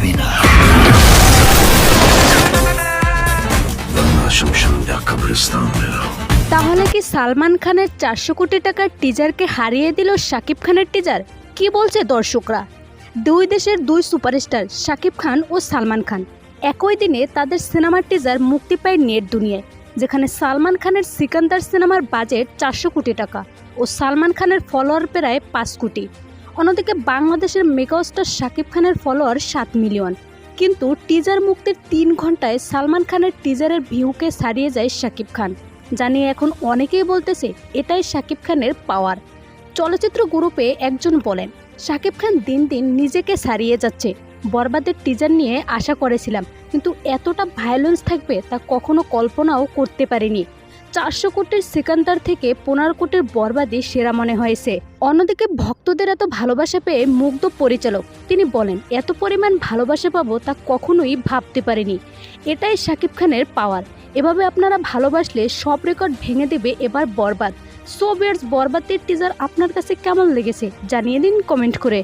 পাবি না। তাহলে কি সালমান খানের 400 কোটি টাকার টিজারকে হারিয়ে দিল শাকিব খানের টিজার? কি বলছে দর্শকরা? দুই দেশের দুই সুপারস্টার শাকিব খান ও সালমান খান একই দিনে তাদের সিনেমার টিজার মুক্তি পায় নেট দুনিয়ায়, যেখানে সালমান খানের সিকান্দার সিনেমার বাজেট 400 কোটি টাকা ও সালমান খানের ফলোয়ার প্রায় 5 কোটি। অন্যদিকে বাংলাদেশের মেগাস্টার শাকিব খানের ফলোয়ার 7 মিলিয়ন। কিন্তু টিজার মুক্তির 3 ঘন্টায় সালমান খানের টিজারের ভিউকে ছাড়িয়ে যায় শাকিব খান, জানিয়ে এখন অনেকেই বলতেছে এটাই শাকিব খানের পাওয়ার। চলচ্চিত্র গ্রুপে একজন বলেন, শাকিব খান দিন দিন নিজেকে ছাড়িয়ে যাচ্ছে। বরবাদের টিজার নিয়ে আশা করেছিলাম, কিন্তু এতটা ভায়োলেন্স থাকবে তা কখনো কল্পনাও করতে পারিনি। 400 কোটির সিকান্দার থেকে 15 কোটির বরবাদই সেরা মনে হয়েছে। অন্যদিকে ভক্তদের এত ভালোবাসা পেয়ে মুগ্ধ পরিচালক। তিনি বলেন, এত পরিমাণ ভালোবাসা পাবো তা কখনোই ভাবতে পারিনি। এটাই শাকিব খানের পাওয়ার। এভাবে আপনারা ভালোবাসলে সব রেকর্ড ভেঙে দেবে এবার বরবাদ। সো ভিউয়ার্স, বরবাদের টিজার আপনার কাছে কেমন লেগেছে জানিয়ে দিন কমেন্ট করে।